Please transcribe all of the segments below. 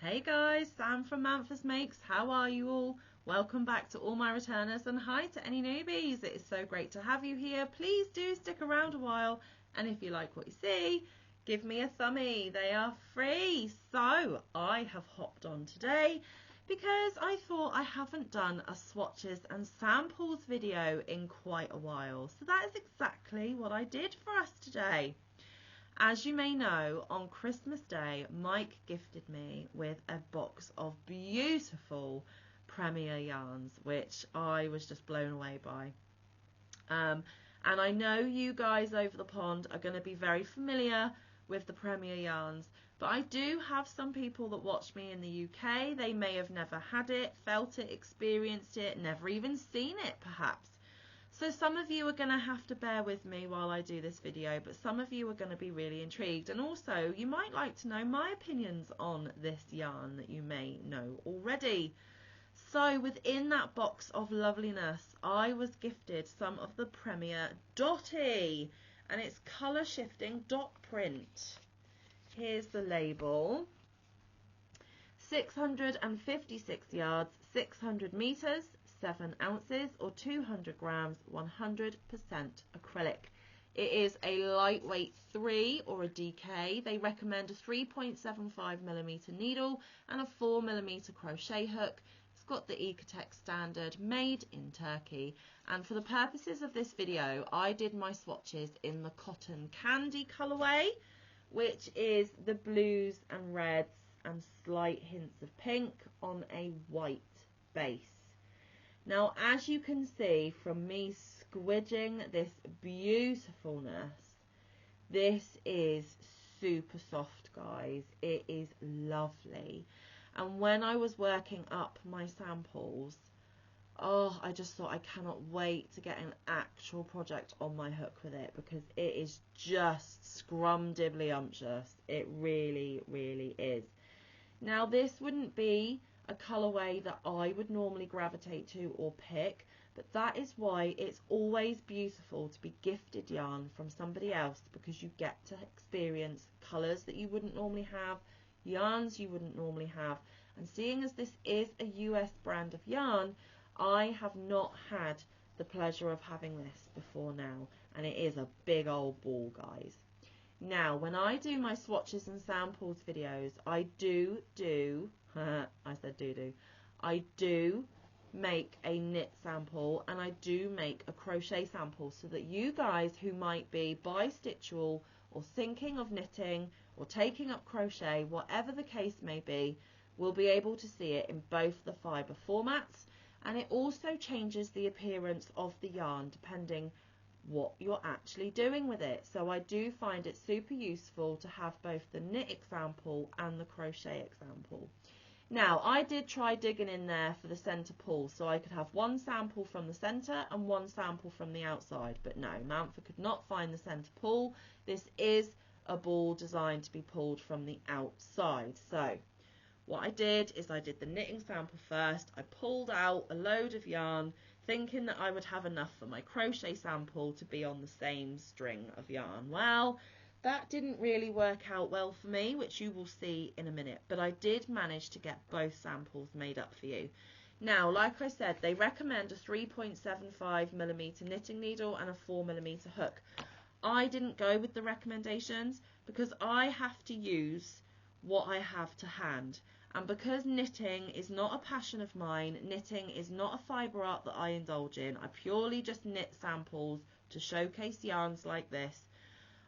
Hey guys, Sam from Manfa's Makes. How are you all? Welcome back to all my returners and hi to any newbies. It is so great to have you here. Please do stick around a while, and if you like what you see, give me a thumbie. They are free. So I have hopped on today because I thought I haven't done a swatches and samples video in quite a while. So that is exactly what I did for us today. As you may know, on Christmas Day, Mike gifted me with a box of beautiful Premier yarns, which I was just blown away by. And I know you guys over the pond are going to be very familiar with the Premier yarns, but I do have some people that watch me in the UK. They may have never had it, felt it, experienced it, never even seen it perhaps. So some of you are going to have to bear with me while I do this video, but some of you are going to be really intrigued. And also, you might like to know my opinions on this yarn that you may know already. So within that box of loveliness, I was gifted some of the Premier Dottie, and it's colour shifting dot print. Here's the label. 656 yards, 600 metres, 7 ounces or 200 grams, 100% acrylic. It is a lightweight 3 or a DK. They recommend a 3.75mm needle and a 4mm crochet hook. It's got the Ecotex standard, made in Turkey. And for the purposes of this video, I did my swatches in the cotton candy colourway, which is the blues and reds and slight hints of pink on a white base. Now, as you can see from me squidging this beautifulness, this is super soft, guys. It is lovely. And when I was working up my samples, oh, I just thought I cannot wait to get an actual project on my hook with it, because it is just scrumdiddlyumptious. It really, really is. Now, this wouldn't be a colourway that I would normally gravitate to or pick, but that is why it's always beautiful to be gifted yarn from somebody else, because you get to experience colours that you wouldn't normally have, yarns you wouldn't normally have. And seeing as this is a US brand of yarn, I have not had the pleasure of having this before now, and it is a big old ball, guys. Now, when I do my swatches and samples videos, I do make a knit sample, and I do make a crochet sample, so that you guys who might be bi-stitchual or thinking of knitting or taking up crochet, whatever the case may be, will be able to see it in both the fibre formats. And it also changes the appearance of the yarn depending what you're actually doing with it. So I do find it super useful to have both the knit example and the crochet example. Now, I did try digging in there for the centre pull, so I could have one sample from the centre and one sample from the outside, but no, Manfa could not find the centre pull. This is a ball designed to be pulled from the outside. So what I did is I did the knitting sample first. I pulled out a load of yarn, thinking that I would have enough for my crochet sample to be on the same string of yarn. Well, that didn't really work out well for me, which you will see in a minute, but I did manage to get both samples made up for you. Now, like I said, they recommend a 3.75mm knitting needle and a 4mm hook. I didn't go with the recommendations because I have to use what I have to hand. And because knitting is not a passion of mine, knitting is not a fibre art that I indulge in, I purely just knit samples to showcase yarns like this.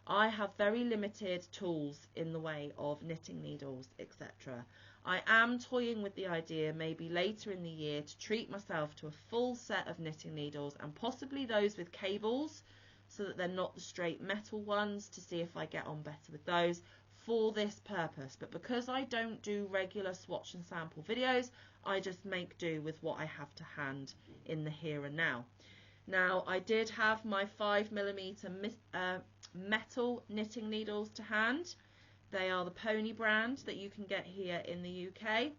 I have very limited tools in the way of knitting needles, etc. I am toying with the idea maybe later in the year to treat myself to a full set of knitting needles, and possibly those with cables, so that they're not the straight metal ones, to see if I get on better with those for this purpose. But because I don't do regular swatch and sample videos, I just make do with what I have to hand in the here and now. Now, I did have my 5mm metal knitting needles to hand. They are the Pony brand that you can get here in the UK.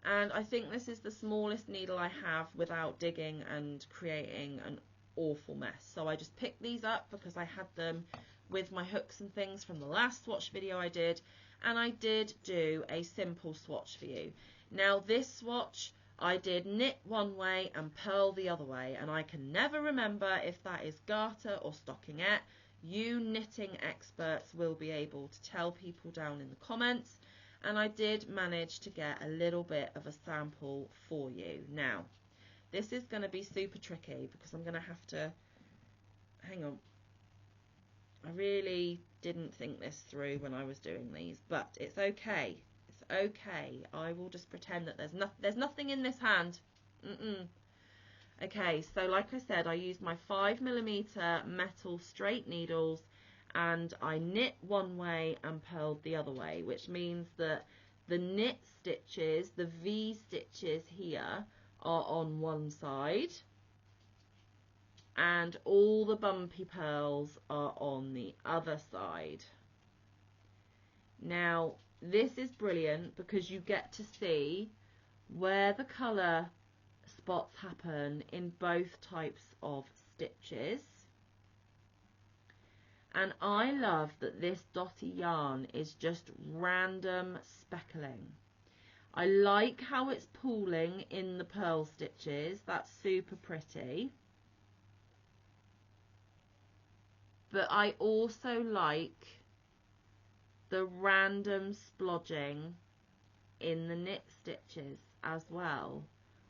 And I think this is the smallest needle I have without digging and creating an awful mess. So I just picked these up because I had them with my hooks and things from the last swatch video I did, and I did do a simple swatch for you. Now this swatch I did knit one way and purl the other way, and I can never remember if that is garter or stockingette. You knitting experts will be able to tell people down in the comments, and I did manage to get a little bit of a sample for you. Now this is going to be super tricky because I'm going to have to, hang on, I really didn't think this through when I was doing these, but it's okay. It's okay. I will just pretend that there's nothing in this hand. Okay, so like I said, I used my 5mm metal straight needles, and I knit one way and purled the other way, which means that the knit stitches, the V stitches here, are on one side, and all the bumpy pearls are on the other side. Now this is brilliant because you get to see where the colour spots happen in both types of stitches, and I love that this Dottie yarn is just random speckling. I like how it's pooling in the purl stitches, that's super pretty, but I also like the random splodging in the knit stitches as well.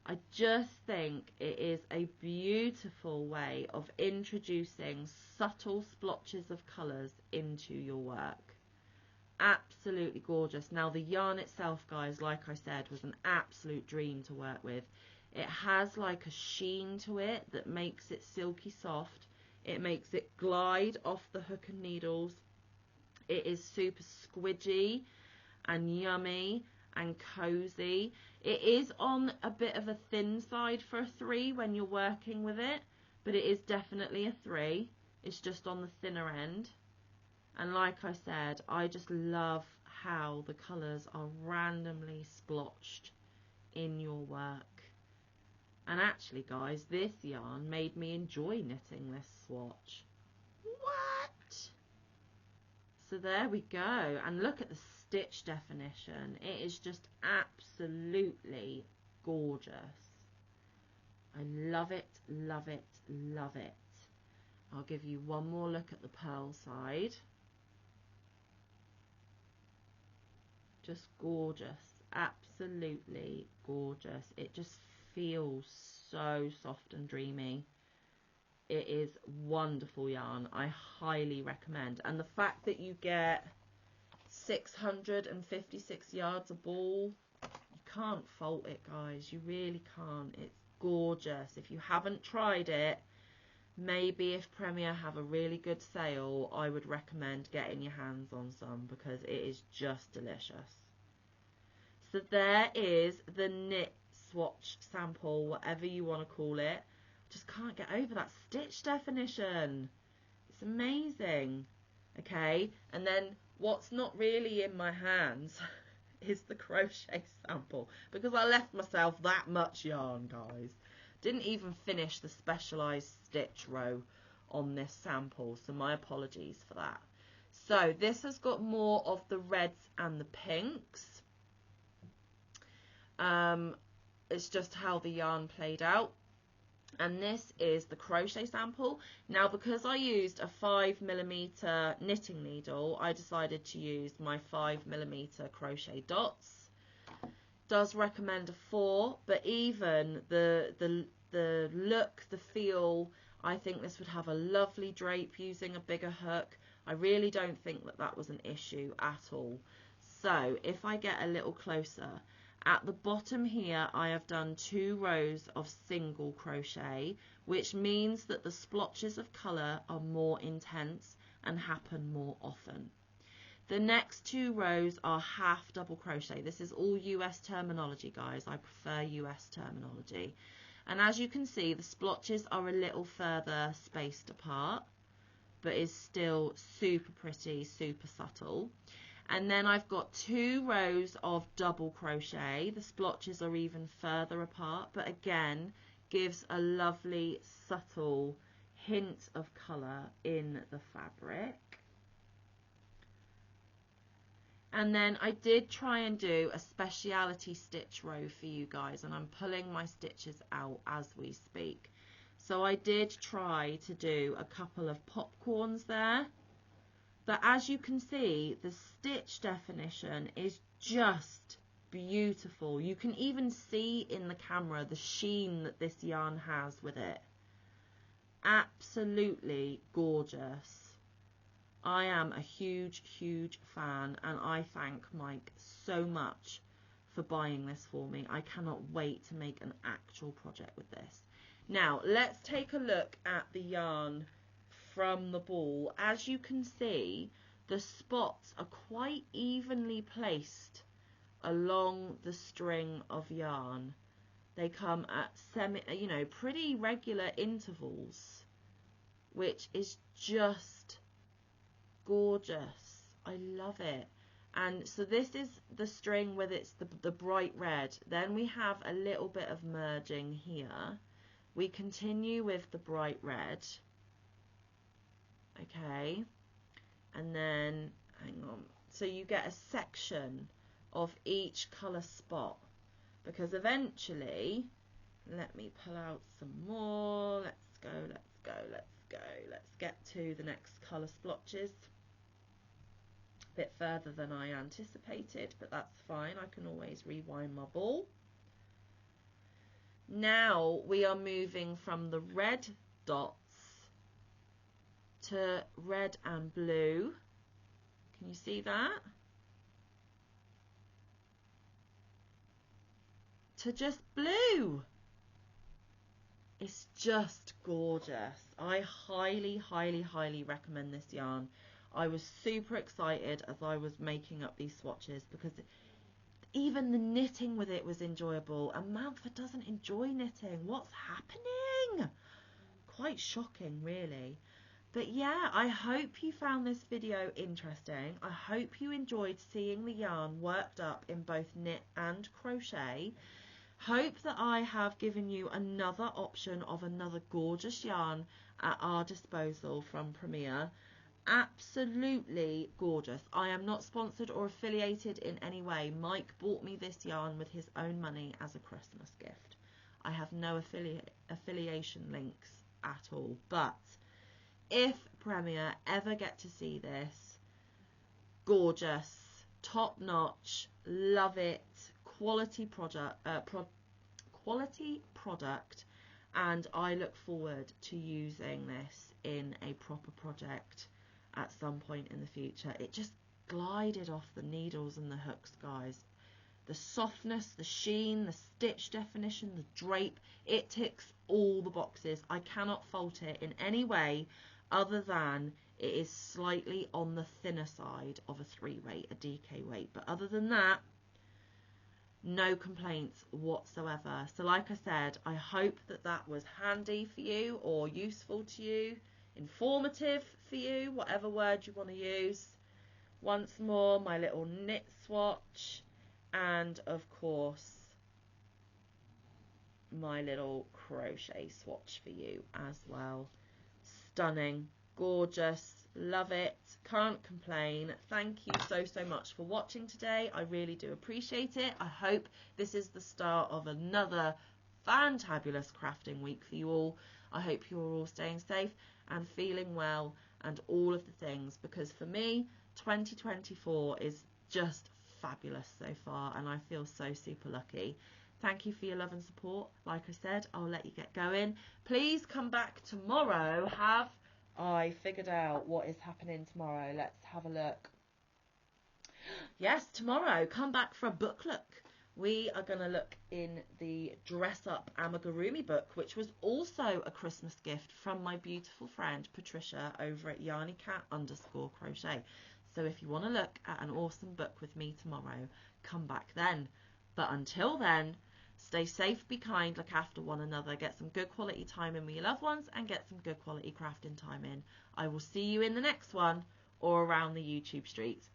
I just think it is a beautiful way of introducing subtle splotches of colours into your work. Absolutely gorgeous. Now the yarn itself, guys, like I said, was an absolute dream to work with. It has like a sheen to it that makes it silky soft. It makes it glide off the hook and needles. It is super squidgy and yummy and cozy. It is on a bit of a thin side for a 3 when you're working with it, but it is definitely a 3. It's just on the thinner end. And like I said, I just love how the colours are randomly splotched in your work. And actually, guys, this yarn made me enjoy knitting this swatch. What? So there we go. And look at the stitch definition. It is just absolutely gorgeous. I love it, love it, love it. I'll give you one more look at the purl side. Just gorgeous, absolutely gorgeous. It just feels so soft and dreamy. It is wonderful yarn. I highly recommend. And the fact that you get 656 yards of ball, you can't fault it, guys. You really can't. It's gorgeous. If you haven't tried it, maybe if Premier have a really good sale, I would recommend getting your hands on some because it is just delicious. So there is the knit swatch sample, whatever you want to call it. Just can't get over that stitch definition. It's amazing. Okay, and then what's not really in my hands is the crochet sample, because I left myself that much yarn, guys. Didn't even finish the specialized stitch row on this sample, so my apologies for that. So this has got more of the reds and the pinks. It's just how the yarn played out. And this is the crochet sample. Now, because I used a 5mm knitting needle, I decided to use my 5mm crochet dots. Does recommend a 4, but even the look, the feel, I think this would have a lovely drape using a bigger hook. I really don't think that that was an issue at all. So if I get a little closer, at the bottom here I have done 2 rows of single crochet, which means that the splotches of colour are more intense and happen more often. The next 2 rows are half double crochet. This is all US terminology, guys. I prefer US terminology. And as you can see, the splotches are a little further spaced apart, but is still super pretty, super subtle. And then I've got 2 rows of double crochet. The splotches are even further apart, but again gives a lovely subtle hint of colour in the fabric. And then I did try and do a speciality stitch row for you guys, and I'm pulling my stitches out as we speak. So I did try to do a couple of popcorns there, but as you can see, the stitch definition is just beautiful. You can even see in the camera the sheen that this yarn has with it. Absolutely gorgeous. I am a huge, huge fan, and I thank Mike so much for buying this for me. I cannot wait to make an actual project with this. Now, let's take a look at the yarn from the ball. As you can see, the spots are quite evenly placed along the string of yarn. They come at pretty regular intervals, which is just gorgeous. I love it. And so this is the string with its the bright red. Then we have a little bit of merging here. We continue with the bright red. Okay. And then, hang on. So you get a section of each colour spot. Because eventually, let me pull out some more. Let's go, let's go, let's go. Let's get to the next colour splotches. A bit further than I anticipated, but that's fine. I can always rewind my ball. Now we are moving from the red dots to red and blue. Can you see that? To just blue. It's just gorgeous. I highly, highly, highly recommend this yarn. I was super excited as I was making up these swatches because even the knitting with it was enjoyable, and Manfa doesn't enjoy knitting. What's happening? Quite shocking, really. But yeah, I hope you found this video interesting. I hope you enjoyed seeing the yarn worked up in both knit and crochet. Hope that I have given you another option of another gorgeous yarn at our disposal from Premier. Absolutely gorgeous. I am not sponsored or affiliated in any way. Mike bought me this yarn with his own money as a Christmas gift. I have no affiliation links at all. But if Premier ever get to see this, gorgeous, top notch, love it, quality product, and I look forward to using this in a proper project at some point in the future. It just glided off the needles and the hooks, guys. The softness, the sheen, the stitch definition, the drape, it ticks all the boxes. I cannot fault it in any way other than it is slightly on the thinner side of a 3 weight, a DK weight. But other than that, no complaints whatsoever. So like I said, I hope that that was handy for you or useful to you, informative for you, whatever word you want to use. Once more, my little knit swatch, and of course my little crochet swatch for you as well. Stunning, gorgeous, love it, can't complain. Thank you so much for watching today. I really do appreciate it. I hope this is the start of another fantabulous crafting week for you all. I hope you're all staying safe and feeling well and all of the things, because for me 2024 is just fabulous so far and I feel so super lucky. Thank you for your love and support. Like I said, I'll let you get going. Please come back tomorrow. Have I figured out what is happening tomorrow? Let's have a look. Yes, tomorrow, come back for a book look. We are going to look in the Dress Up Amigurumi book, which was also a Christmas gift from my beautiful friend Patricia over at yarnycat_crochet. So if you want to look at an awesome book with me tomorrow, come back then. But until then, stay safe, be kind, look after one another, get some good quality time in with your loved ones, and get some good quality crafting time in. I will see you in the next one or around the YouTube streets.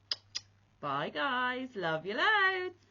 Bye guys, love you loads.